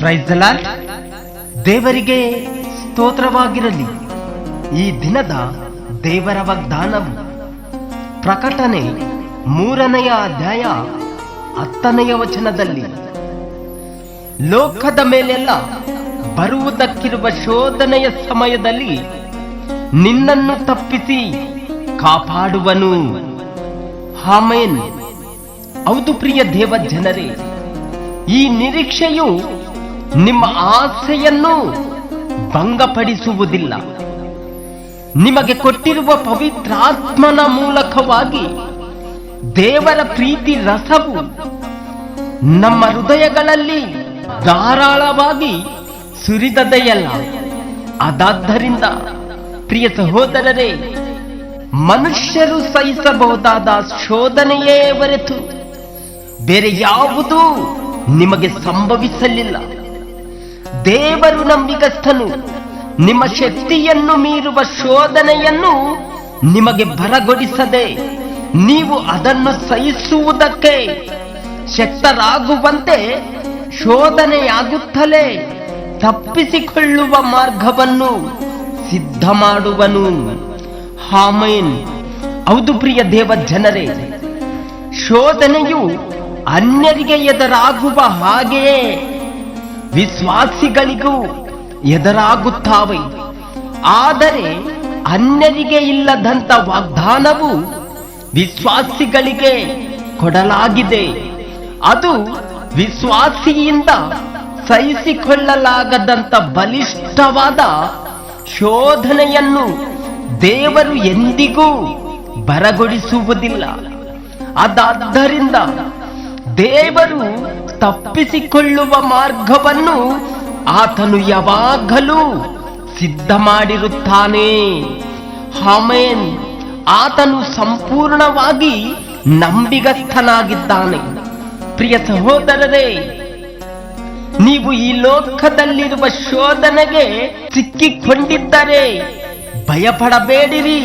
Praise the lord. ದೇವರಿಗೆ ಸ್ತೋತ್ರವಾಗಿರಲಿ. ಈ ದಿನದ ದೇವರ ವಾಗ್ದಾನವು ಪ್ರಕಟಣೆ 3ನೇ ಅಧ್ಯಾಯ 10ನೇ ವಚನದಲ್ಲಿ, ಲೋಕದ ಮೇಲೆಲ್ಲ ಬರುವುದಕ್ಕಿರುವ ಶೋಧನೆಯ ಸಮಯದಲ್ಲಿ ನಿನ್ನನ್ನು ತಪ್ಪಿಸಿ ಕಾಪಾಡುವನು. ಆಮೆನ್. ಹೌದು ಪ್ರಿಯ ದೇವ ಜನರೇ, ಈ ನಿರೀಕ್ಷೆಯು ನಿಮ್ಮ ಆಸೆಯನ್ನು ಭಂಗಪಡಿಸುವುದಿಲ್ಲ. ನಿಮಗೆ ಕೊಟ್ಟಿರುವ ಪವಿತ್ರಾತ್ಮನ ಮೂಲಕವಾಗಿ ದೇವರ ಪ್ರೀತಿ ರಸವು ನಮ್ಮ ಹೃದಯಗಳಲ್ಲಿ ಧಾರಾಳವಾಗಿ ಸುರಿದದೆಯಲ್ಲ. ಅದಾದ್ದರಿಂದ ಪ್ರಿಯ ಸಹೋದರರೇ, ಮನುಷ್ಯರು ಸಹಿಸಬಹುದಾದ ಶೋಧನೆಯೇ ಹೊರತು ಬೇರೆ ಯಾವುದೂ ನಿಮಗೆ ಸಂಭವಿಸಲಿಲ್ಲ. ದೇವರು ನಂಬಿಗಸ್ತನು. ನಿಮ್ಮ ಶಕ್ತಿಯನ್ನು ಮೀರುವ ಶೋಧನೆಯನ್ನು ನಿಮಗೆ ಬರಗೊಡಿಸದೆ ನೀವು ಅದನ್ನು ಸಹಿಸುವುದಕ್ಕೆ ಶಕ್ತರಾಗುವಂತೆ ಶೋಧನೆಯಾಗುತ್ತಲೇ ತಪ್ಪಿಸಿಕೊಳ್ಳುವ ಮಾರ್ಗವನ್ನು ಸಿದ್ಧ ಮಾಡುವನು. ಆಮೆನ್. ಹೌದು ಪ್ರಿಯ ದೇವ ಜನರೇ, ಶೋಧನೆಯು ಅನ್ಯರಿಗೆ ಎದುರಾಗುವ ಹಾಗೆಯೇ ವಿಶ್ವಾಸಿಗಳಿಗೂ ಎದುರಾಗುತ್ತಾವೆ. ಆದರೆ ಅನ್ಯರಿಗೆ ಇಲ್ಲದಂತ ವಾಗ್ದಾನವು ವಿಶ್ವಾಸಿಗಳಿಗೆ ಕೊಡಲಾಗಿದೆ. ಅದು ವಿಶ್ವಾಸಿಯಿಂದ ಸಹಿಸಿಕೊಳ್ಳಲಾಗದಂತ ಬಲಿಷ್ಠವಾದ ಶೋಧನೆಯನ್ನು ದೇವರು ಎಂದಿಗೂ ಬರಗೊಡಿಸುವುದಿಲ್ಲ. ಅದಾದ್ದರಿಂದ ದೇವರು ತಪ್ಪಿಸಿಕೊಳ್ಳುವ ಮಾರ್ಗವನ್ನು ಆತನು ಯಾವಾಗಲೂ ಸಿದ್ಧ ಮಾಡಿರುತ್ತಾನೆ. ಆಮೆನ್. ಆತನು ಸಂಪೂರ್ಣವಾಗಿ ನಂಬಿಗಸ್ತನಾಗಿದ್ದಾನೆ. ಪ್ರಿಯ ಸಹೋದರರೇ, ನೀವು ಈ ಲೋಕದಲ್ಲಿರುವ ಶೋಧನೆಗೆ ಸಿಕ್ಕಿಕೊಂಡಿದ್ದರೆ ಭಯಪಡಬೇಡಿರಿ.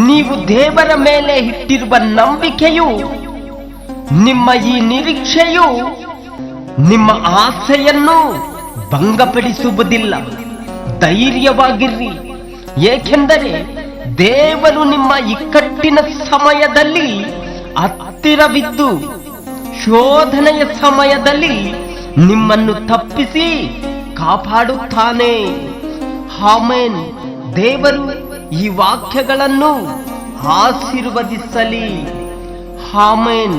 ನೀವು ದೇವರ ಮೇಲೆ ಇಟ್ಟಿರುವ ನಂಬಿಕೆಯು, ನಿಮ್ಮ ಈ ನಿರೀಕ್ಷೆಯು ನಿಮ್ಮ ಆಸೆಯನ್ನು ಭಂಗಪಡಿಸುವುದಿಲ್ಲ. ಧೈರ್ಯವಾಗಿರ್ರಿ, ಏಕೆಂದರೆ ದೇವರು ನಿಮ್ಮ ಇಕ್ಕಟ್ಟಿನ ಸಮಯದಲ್ಲಿ ಹತ್ತಿರವಿದ್ದು ಶೋಧನೆಯ ಸಮಯದಲ್ಲಿ ನಿಮ್ಮನ್ನು ತಪ್ಪಿಸಿ ಕಾಪಾಡುತ್ತಾನೆ. ಆಮೆನ್. ದೇವರು ಈ ವಾಕ್ಯಗಳನ್ನು ಆಶೀರ್ವದಿಸಲಿ. ಆಮೆನ್.